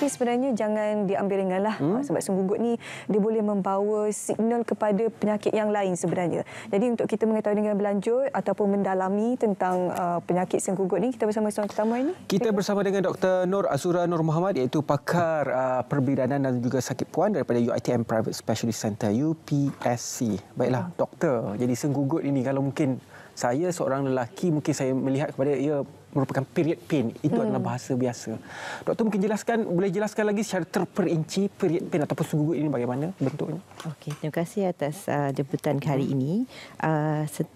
Tapi sebenarnya jangan diambil ringanlah sebab senggugut ni dia boleh membawa signal kepada penyakit yang lain sebenarnya. Jadi untuk kita mengetahui dengan berlanjut ataupun mendalami tentang penyakit senggugut ni, kita bersama seorang tetamu ini. Kita bersama dengan Dr. Nur Azura Nur Muhammad, iaitu pakar perbidanan dan juga sakit puan daripada UiTM Private Specialist Center UPSC. Baiklah doktor, jadi senggugut ini kalau mungkin saya seorang lelaki, mungkin saya melihat kepada ia merupakan period pain. Itu adalah bahasa biasa. Doktor mungkin boleh jelaskan lagi secara terperinci period pain ataupun senggugut ini bagaimana bentuknya? Okey, terima kasih atas jemputan hari ini.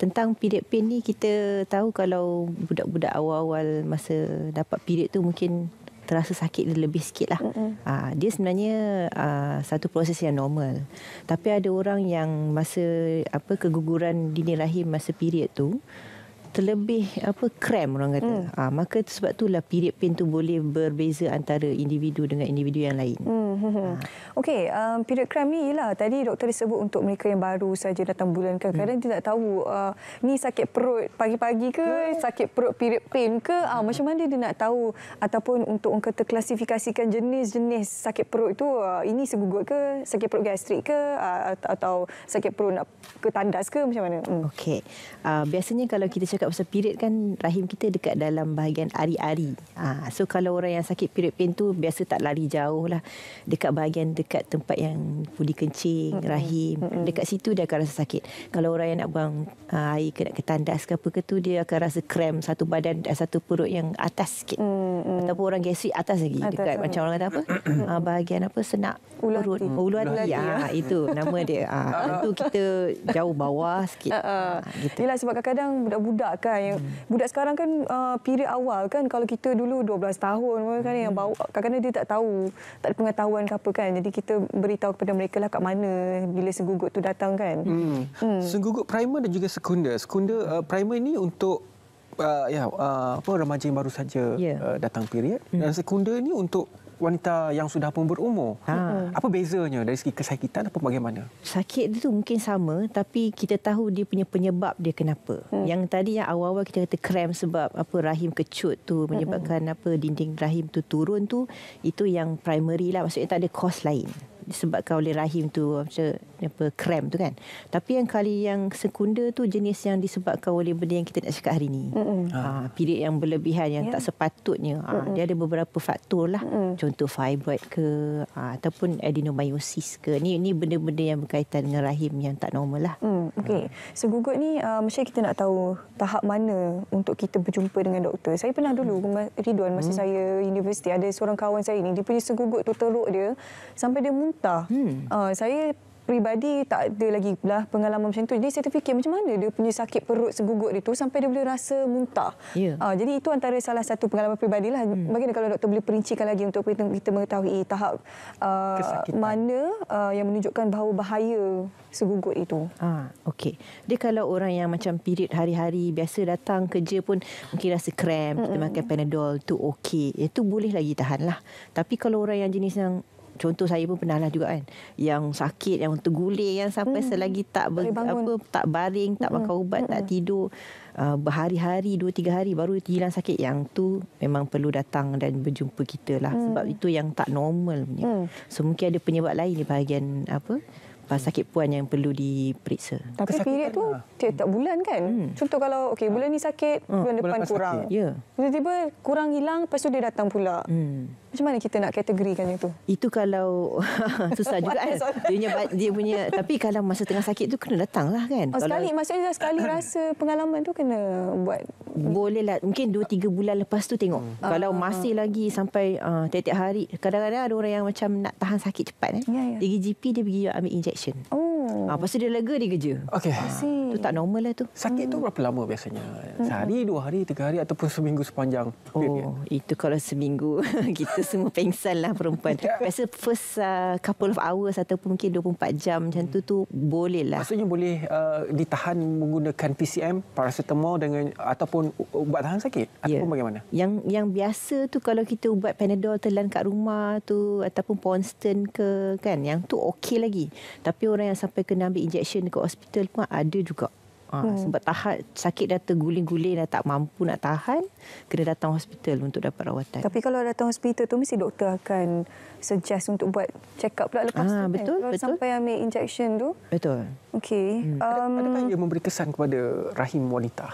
Tentang period pain ni, kita tahu kalau budak-budak awal-awal masa dapat period tu mungkin terasa sakit lebih sikit lah. Dia sebenarnya satu proses yang normal. Tapi ada orang yang masa keguguran dini rahim masa period tu terlebih cramp orang kata. Maka sebab itulah period pain tu boleh berbeza antara individu dengan individu yang lain. Okey, period cramp ni ialah tadi doktor disebut untuk mereka yang baru saja datang bulan. Kadang-kadang dia tak tahu ni sakit perut pagi-pagi ke, sakit perut period pain ke, macam mana dia nak tahu, ataupun untuk orang kata klasifikasikan jenis-jenis sakit perut tu, ini senggugut ke, sakit perut gastrik ke, atau sakit perut nak ke tandas ke, macam mana? Okey. Biasanya kalau kita cakap pasal period kan, rahim kita dekat dalam bahagian ari-ari. So kalau orang yang sakit period pain tu biasa tak lari jauh lah. Dekat bahagian dekat tempat yang budi kencing, rahim. Dekat situ dia akan rasa sakit. Kalau orang yang nak buang air ke, nak ke tandas ke apa ke tu, dia akan rasa cramp satu badan, satu perut yang atas sikit. Ataupun orang gastrik atas lagi. Dekat macam orang kata apa? Bahagian apa? Senak perut. Ulu hati. Itu nama dia. Tentu kita jauh bawah sikit. Gitu. Yelah, sebab kadang-kadang budak-budak kan, yang budak sekarang kan period awal kan, kalau kita dulu 12 tahun kan, yang bawa kadang-kadang dia tak tahu, tak ada pengetahuan ke apa kan. Jadi kita beritahu kepada mereka lah kat mana bila senggugut tu datang kan. Senggugut primer dan juga sekunder. Sekunder primer ni untuk remaja yang baru saja datang period, dan sekunder ni untuk wanita yang sudah pun berumur. Apa bezanya dari segi kesakitan apa bagaimana? Sakit itu mungkin sama, tapi kita tahu dia punya penyebab dia kenapa. Yang tadi yang awal-awal kita kata cramp sebab rahim kecut tu menyebabkan dinding rahim tu turun tu, itu yang primary lah, maksudnya tak ada cause lain disebabkan oleh rahim tu cramp tu kan. Tapi yang kali yang sekunder tu jenis yang disebabkan oleh benda yang kita nak cakap hari ni. Period yang berlebihan yang tak sepatutnya. Dia ada beberapa faktor lah. Contoh fibroid ke, ataupun adenomyosis ke. Ni benda-benda yang berkaitan dengan rahim yang tak normal lah. Okey. Senggugut ni mesti kita nak tahu tahap mana untuk kita berjumpa dengan doktor. Saya pernah dulu Ridwan masa saya universiti, ada seorang kawan saya ni, dia punya senggugut tu teruk dia sampai dia muntah. Saya peribadi tak ada lagi lah pengalaman macam tu. Jadi saya terfikir macam mana dia punya sakit perut senggugut itu sampai dia boleh rasa muntah. Jadi itu antara salah satu pengalaman peribadi lah. Bagaimana kalau doktor boleh perincikan lagi untuk kita mengetahui tahap mana yang menunjukkan bahawa bahaya senggugut itu? Okey. Dia kalau orang yang macam period hari-hari biasa datang kerja pun mungkin rasa cramp, kita makan Panadol tu okey. Itu boleh lagi tahan lah. Tapi kalau orang yang jenis yang contoh saya pun pernah lah juga kan, yang sakit, yang terguling, yang sampai selagi tak tak baring, tak makan ubat, tak tidur berhari-hari, 2-3 hari baru hilang sakit, yang tu memang perlu datang dan berjumpa kita lah. Sebab itu yang tak normal punya. So mungkin ada penyebab lain di bahagian sakit puan yang perlu diperiksa. Tapi period tu tiap-tiap bulan kan? Contoh kalau bulan ni sakit, bulan depan kurang. Tiba-tiba kurang hilang, lepas tu dia datang pula. Macam mana kita nak kategorikan itu? Itu kalau susah juga kan. Dia punya, tapi kalau masa tengah sakit tu kena datang lah kan. Maksudnya sekali rasa pengalaman tu kena buat. Boleh lah. Mungkin 2-3 bulan lepas tu tengok. Kalau masih lagi sampai tiap-tiap hari. Kadang-kadang ada orang yang macam nak tahan sakit cepat. Dia pergi GP, dia pergi ambil injection. Lepas tu dia lega, dia kerja. Tu tak normal lah tu. Sakit tu berapa lama biasanya? Sehari, 2 hari, 3 hari ataupun seminggu sepanjang period? Itu kalau seminggu kita semua pengsan lah perempuan. Biasa first couple of hours ataupun mungkin 24 jam macam tu boleh lah. Maksudnya boleh ditahan menggunakan PCM, paracetamol dengan ataupun ubat tahan sakit? Ataupun bagaimana? Yang biasa tu kalau kita ubat Panadol telan kat rumah tu ataupun Ponston ke kan, yang tu okey lagi. Tapi orang yang sampai kena ambil injection dekat hospital pun ada juga. Sebab sakit dah terguling-guling, dah tak mampu nak tahan, kena datang hospital untuk dapat rawatan. Tapi kalau datang hospital tu mesti doktor akan suggest untuk buat check up pula lepas tu betul, kan? Kalau betul. sampai ambil injection tu. Betul. Okey. Adakah ia memberi kesan kepada rahim wanita?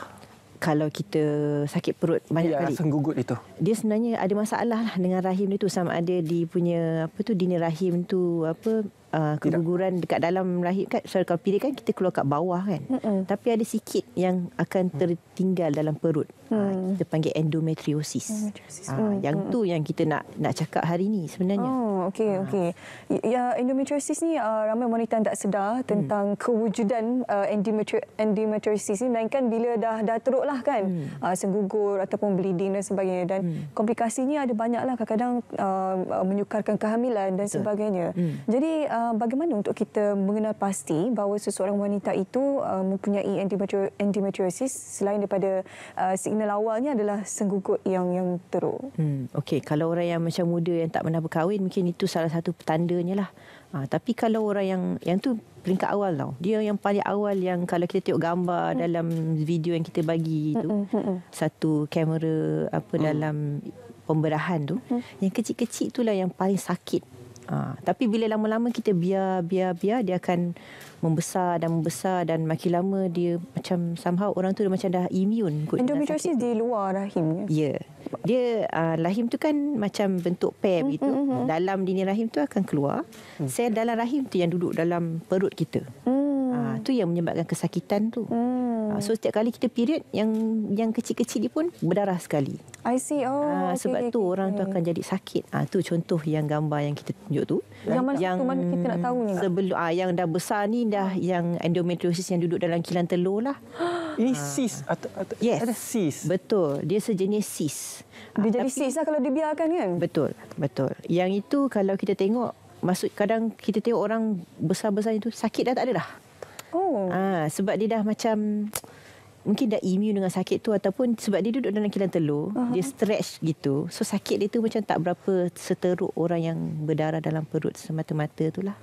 Kalau kita sakit perut banyak kali, senggugut itu. dia sebenarnya ada masalah lah dengan rahim dia tu, sama ada di punya dini rahim tu keguguran dekat dalam rahim kan. So, kalau period kan kita keluar kat bawah kan. Tapi ada sikit yang akan tertinggal dalam perut. Kita panggil endometriosis. Yang tu yang kita nak cakap hari ni sebenarnya. Okey. Ya, endometriosis ni ramai wanita tak sedar tentang kewujudan endometriosis ni, melainkan bila dah teruk lah kan, senggugur ataupun bleeding dan sebagainya, dan komplikasinya ada banyaklah, kadang-kadang menyukarkan kehamilan dan sebagainya. Jadi bagaimana untuk kita mengenal pasti bahawa seseorang wanita itu mempunyai endometriosis selain daripada signal awalnya adalah senggugut yang teruk? Okey, kalau orang yang macam muda yang tak pernah berkahwin, mungkin itu salah satu petandanya lah. Tapi kalau orang yang tu peringkat awal tau. Dia yang paling awal, yang kalau kita tengok gambar dalam video yang kita bagi tu, satu kamera dalam pemberahan tu, yang kecil-kecil itulah yang paling sakit. Tapi bila lama-lama kita biar dia akan membesar dan makin lama dia macam somehow orang tu macam dah immune. Endometriosis di luar rahim. Ya. Dia rahim tu kan macam bentuk pear begitu. Dalam dinding rahim tu akan keluar sel dalam rahim tu yang duduk dalam perut kita. Tu yang menyebabkan kesakitan tu. So setiap kali kita period, yang kecil-kecil ni pun berdarah sekali. I see. Sebab tu orang tu akan jadi sakit. Tu contoh yang gambar yang kita tunjuk tu. Yang mana kita nak tahu ni? Sebelum yang dah besar ni dah yang endometriosis yang duduk dalam kilang telur lah. Ini cyst atau yes. ada cyst. Betul. Dia sejenis cyst. Dia jadi cyst lah kalau dibiarkan kan? Betul. Yang itu kalau kita tengok, kadang kita tengok orang besar-besar itu sakit dah tak ada dah. Sebab dia dah macam mungkin dah immune dengan sakit tu, ataupun sebab dia duduk dalam kilang telur, dia stretch gitu. So sakit dia tu macam tak berapa seteruk orang yang berdarah dalam perut semata-mata tu lah.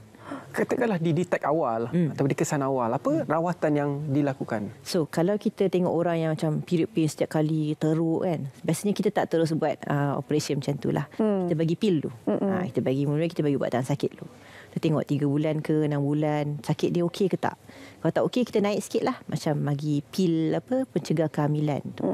Katakanlah didetek awal atau dikesan awal, apa rawatan yang dilakukan? So kalau kita tengok orang yang macam period pain setiap kali teruk kan, biasanya kita tak terus buat operation macam tu lah. Kita bagi pil tu. Kita bagi ubat tahan sakit tu. Kita tengok 3 bulan ke 6 bulan sakit dia okey ke tak. Kalau tak okey, kita naik sikit lah, macam bagi pil pencegah kehamilan tu.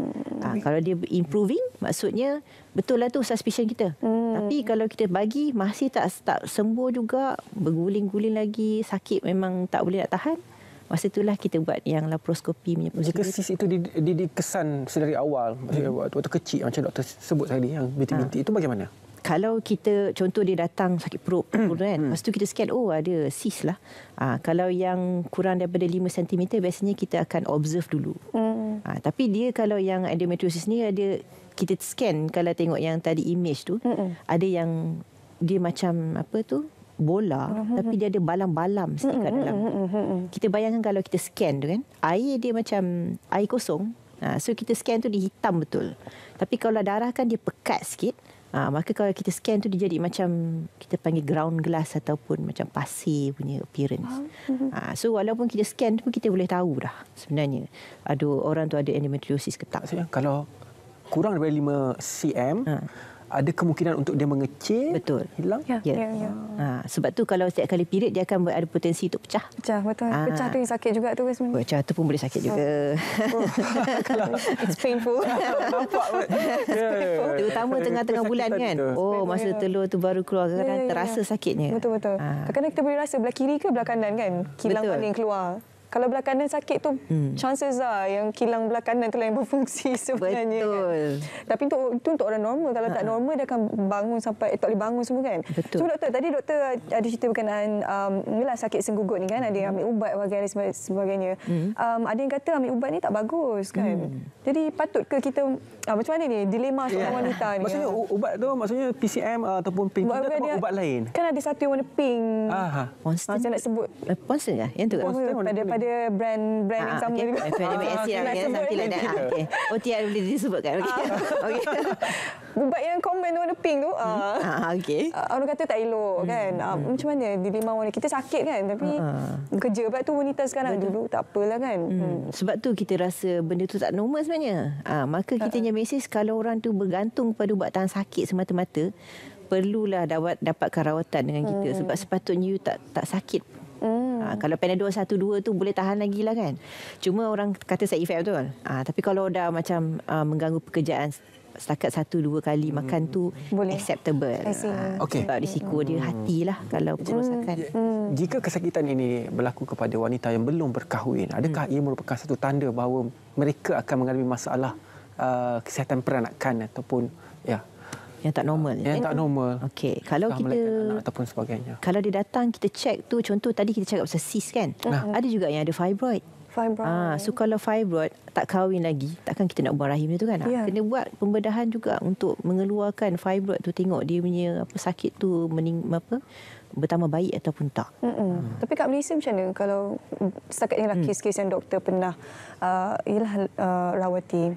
Kalau dia improving, maksudnya betul lah tu suspicion kita. Tapi kalau kita bagi masih tak sembuh juga, berguling-guling lagi, sakit memang tak boleh nak tahan, masa itulah kita buat yang laparoskopi punya prosedur. Jika cyst itu dikesan sedari awal, maksudnya waktu kecil macam doktor sebut tadi, yang bintik-bintik itu bagaimana? Kalau kita, contoh dia datang sakit perut kan, lepas tu kita scan, ada cyst lah. Kalau yang kurang daripada 5 cm, biasanya kita akan observe dulu. Tapi dia kalau yang endometriosis ni, kita scan, kalau tengok yang tadi image tu, ada yang dia macam bola, tapi dia ada balam-balam sikit kat dalam. Kita bayangkan kalau kita scan tu kan, air dia macam air kosong. So kita scan tu dia hitam betul. Tapi kalau darah kan dia pekat sikit. Maka kalau kita scan tu dia jadi macam kita panggil ground glass ataupun macam pasir punya appearance. So walaupun kita scan tu pun kita boleh tahu dah sebenarnya ada orang tu ada endometriosis ke tak. Maksudnya kalau kurang daripada 5 cm, ada kemungkinan untuk dia mengecil, betul, hilang. Ya. Sebab tu kalau setiap kali period dia akan ada potensi untuk pecah. Betul. Pecah tu yang sakit juga tu sebenarnya. Pecah tu pun boleh sakit juga. It's painful. Nampak. Terutama tengah-tengah bulan kan. Masa telur tu baru keluar, kadang terasa sakitnya. Betul. Kadang-kadang kita boleh rasa belah kiri ke belah kanan kan, kilang mana yang keluar. Kalau belah kanan sakit tu, chances yang kilang belah kanan tu lah yang berfungsi sebenarnya. Betul. Kan? Tapi itu untuk orang normal. Kalau tak normal, dia akan bangun sampai tak boleh bangun semua kan. Betul. So doktor, tadi doktor ada cerita berkenaan sakit senggugut ni kan, ada yang ambil ubat dan sebagainya. Ada yang kata ambil ubat ni tak bagus kan. Jadi patut ke kita, macam mana ni dilema seorang wanita ni? Maksudnya ubat tu maksudnya PCM ataupun painkiller atau ubat lain? Kan ada satu yang warna pink. Constant. Saya nak sebut. Constant lah yang tu kan? daripada brand yang sama juga. FMAC lah. Something like that. Okay. Oh, tiada boleh disebutkan. Okay. Ubat yang common tu warna pink tu. Okay. Orang kata tak elok kan. Macam mana dilema warna. Kita sakit kan. Tapi kerja sebab tu wanita sekarang. Dulu tak apalah kan. Sebab tu kita rasa benda tu tak normal sebenarnya. Maka kita punya mesej kalau orang tu bergantung pada ubat tahan sakit semata-mata, perlulah dapatkan rawatan dengan kita. Sebab sepatutnya you tak sakit. Kalau Panadol 1-2 tu boleh tahan lagi lah kan. Cuma orang kata side effect betul. Tapi kalau dah macam mengganggu pekerjaan setakat 1-2 kali makan tu boleh acceptable. Sebab risiko dia hatilah kalau kerosakan. Jika kesakitan ini berlaku kepada wanita yang belum berkahwin, adakah ia merupakan satu tanda bahawa mereka akan mengalami masalah kesihatan peranakan ataupun yang tak normal. Yang tak normal. Okey, kalau kita anak ataupun sebagainya. Kalau dia datang kita check tu, contoh tadi kita cakap pasal cyst kan. Ada juga yang ada fibroid. So kalau fibroid tak kahwin lagi, takkan kita nak buang rahim dia tu kan. Kena buat pembedahan juga untuk mengeluarkan fibroid tu, tengok dia punya sakit tu bertambah baik ataupun tak. Tapi kat Malaysia macam mana kalau setakat ni lah kes-kes yang doktor pernah rawati?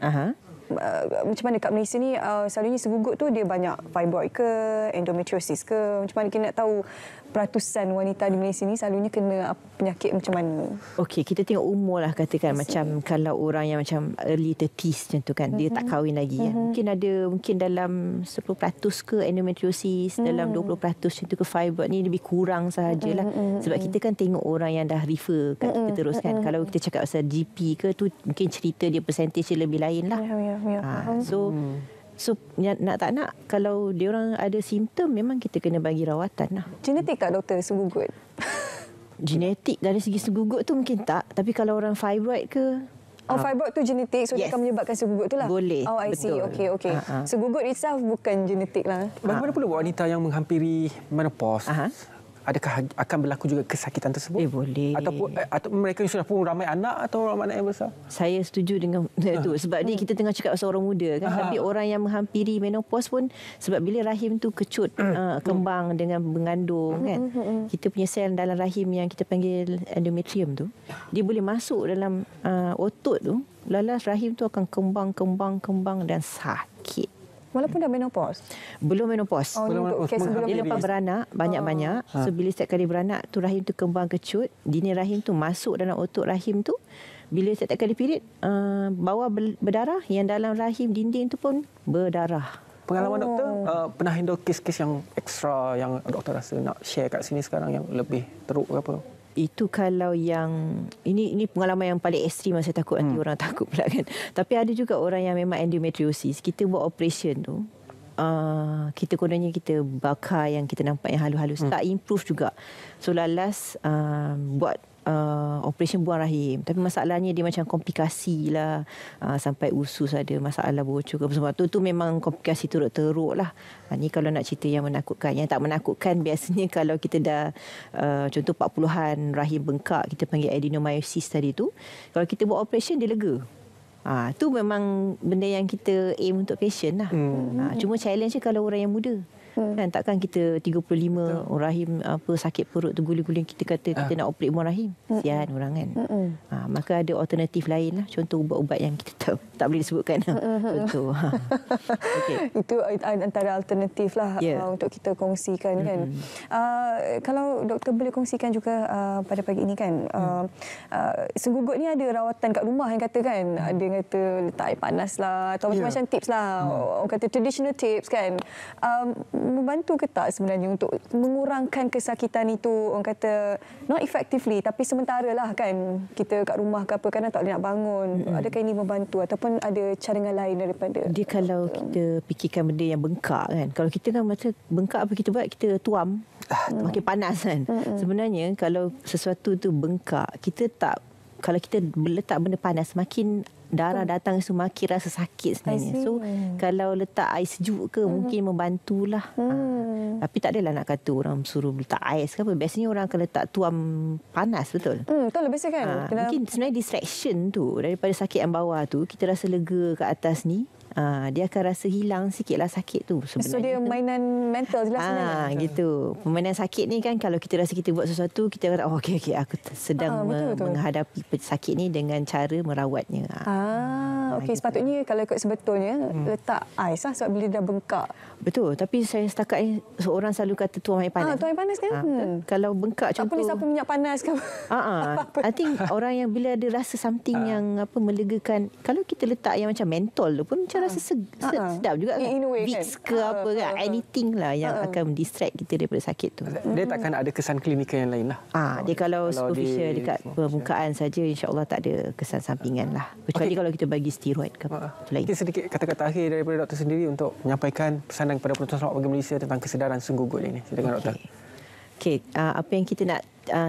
Macam mana kat Malaysia ni selalunya segugut tu dia banyak fibroid ke, endometriosis ke? Macam mana kita nak tahu peratusan wanita di Malaysia ni selalunya kena penyakit macam mana? Okey, kita tengok umur lah katakan. Macam kalau orang yang macam early 30s macam tu kan, dia tak kahwin lagi kan. Mungkin dalam 10% ke endometriosis, dalam 20% macam tu ke fibroid ni lebih kurang sahajalah. Sebab kita kan tengok orang yang dah refer kat kita terus kan. Kalau kita cakap pasal GP ke tu mungkin cerita dia percentage lebih lain lah. So nak tak nak, kalau dia orang ada simptom memang kita kena bagi rawatan lah. Genetik tak doktor segugut? Genetik dari segi segugut tu mungkin tak. Tapi kalau orang fibroid ke, fibroid tu genetik, so dia akan menyebabkan segugut tu lah. Boleh. I see. Okey. Segugut itself bukan genetik lah. Bagaimana pula wanita yang menghampiri menopause? Adakah akan berlaku juga kesakitan tersebut? Boleh. Atau mereka sudah pun ramai anak atau ramai anak yang besar? Saya setuju dengan itu. Sebab ni kita tengah cakap pasal orang muda kan. Tapi orang yang menghampiri menopause pun, sebab bila rahim tu kecut, kembang dengan mengandung kan. Kita punya sel dalam rahim yang kita panggil endometrium tu, dia boleh masuk dalam otot tu. Lalas rahim tu akan kembang dan sakit. Walaupun dah menopause? Belum menopause. Dia lepas beranak banyak-banyak. So bila setiap kali beranak tu rahim tu kembang kecut, dinding rahim tu masuk dalam otot rahim tu. Bila setiap kali period bawah berdarah, yang dalam rahim dinding tu pun berdarah. Pengalaman doktor pernah handle kes-kes yang ekstra yang doktor rasa nak share kat sini sekarang yang lebih teruk ke apa? Itu kalau yang ini pengalaman yang paling ekstrim, saya takut nanti orang takut pula kan. Tapi ada juga orang yang memang endometriosis. Kita buat operation tu, kita kononnya kita bakar yang kita nampak yang halus-halus, tak improve juga. So lalas buat operation buang rahim. Tapi masalahnya dia macam komplikasi lah, sampai usus ada masalah bocor ke. Sebab tu memang komplikasi teruk-teruk lah. Ni kalau nak cerita yang menakutkan. Yang tak menakutkan biasanya kalau kita dah contoh 40-an rahim bengkak, kita panggil adenomyosis tadi tu. Kalau kita buat operation dia lega. Tu memang benda yang kita aim untuk patient lah. Cuma challenge kalau orang yang muda. Kan takkan kita 35 rahim sakit perut tu guling-guling kita kata kita nak operate buang rahim. Sian orang kan. Maka ada alternatif lain lah. Contoh ubat-ubat yang kita tahu tak boleh disebutkan. Contoh. Itu antara alternatif lah untuk kita kongsikan kan. Kalau doktor boleh kongsikan juga pada pagi ini kan, segugut ni ada rawatan kat rumah yang kata kan. Ada yang kata letak air panas lah atau macam-macam tips lah. Orang kata traditional tips kan. Membantu ke tak sebenarnya untuk mengurangkan kesakitan itu? Orang kata not effectively, tapi sementara lah kan, kita kat rumah ke apa, kadang tak boleh nak bangun. Adakah ini membantu ataupun ada cadangan lain daripada dia? Kalau kita fikirkan benda yang bengkak kan, kalau kita kan macam bengkak apa kita buat, kita tuam makin panas kan. Sebenarnya kalau sesuatu tu bengkak, kita tak, kalau kita letak benda panas, makin darah datang semakin rasa sakit sebenarnya. So kalau letak air sejuk ke mungkin membantulah. Tapi tak adalah nak kata orang suruh letak ais ke apa. Biasanya orang akan letak tuam panas, betul? Betul lah biasa kan. Mungkin sebenarnya distraction tu daripada sakit yang bawah tu, kita rasa lega kat atas ni. dia akan rasa hilang sikitlah sakit tu sebenarnya. So dia mainan mental je lah sebenarnya. Gitu. Permainan sakit ni kan, kalau kita rasa kita buat sesuatu, kita kata okey aku sedang betul. menghadapi sakit ni dengan cara merawatnya. Okey, sepatutnya kalau ikut sebetulnya letak ais lah sebab bila dah bengkak. Betul, tapi saya setakat ni seorang selalu kata tuang air panas. Tuang air panas kan? Kalau bengkak Tak contoh. boleh sapu minyak panas ke? I think orang yang bila ada rasa something yang melegakan, kalau kita letak yang macam mentol tu pun macam rasa sedap juga kan. In a way, Vicks kan? ke apa kan, anything lah yang akan distract kita daripada sakit tu. Dia takkan ada kesan klinikal yang lain lah. Dia kalau superficial dekat permukaan saja, insya-Allah tak ada kesan sampingan lah. Kecuali kalau kita bagi steroid ke apa. Lain. Mungkin sedikit kata-kata akhir daripada doktor sendiri untuk menyampaikan pesanan kepada penonton Selamat Pagi Malaysia tentang kesedaran senggugut ini. Silakan doktor. Okey, apa yang kita nak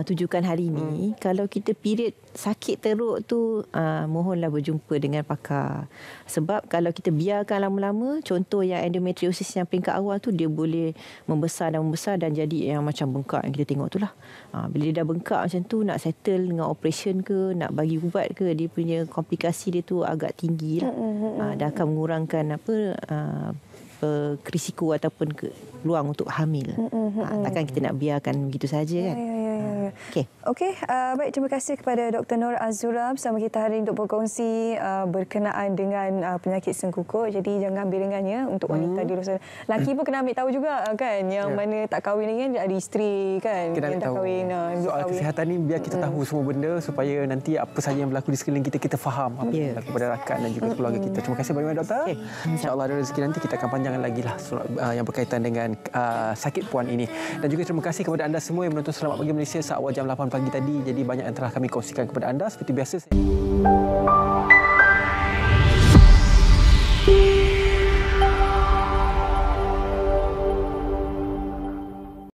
tujukan hari ini, kalau kita period sakit teruk tu, mohonlah berjumpa dengan pakar. Sebab kalau kita biarkan lama-lama, contoh yang endometriosis yang peringkat awal tu, dia boleh membesar dan jadi yang macam bengkak yang kita tengok tu lah. Bila dia dah bengkak macam tu, nak settle dengan operation ke, nak bagi ubat ke, dia punya komplikasi dia tu agak tinggi lah. Dah akan mengurangkan risiko ataupun peluang untuk hamil. Takkan kita nak biarkan begitu saja kan. Okey, baik, terima kasih kepada Dr. Nur Azura bersama kita hari ini untuk berkongsi berkenaan dengan penyakit sengkukuh. Jadi jangan ambil ringannya untuk wanita di luar sana. Laki pun kena ambil tahu juga kan, yang mana tak kahwin lagi kan, ada isteri kan, Kena yang dah tahu. kahwin. Soal kesihatan ni biar kita tahu semua benda supaya nanti apa saja yang berlaku di sekeliling kita, kita faham apa yang berlaku pada rakan dan juga keluarga kita. Terima kasih banyak doktor. InsyaAllah ada rezeki nanti kita akan panjangkan lagi lah yang berkaitan dengan sakit puan ini. Dan juga terima kasih kepada anda semua yang menonton Selamat Pagi Malaysia saat awal jam 8 pagi tadi. Jadi banyak yang telah kami kongsikan kepada anda. Seperti biasa,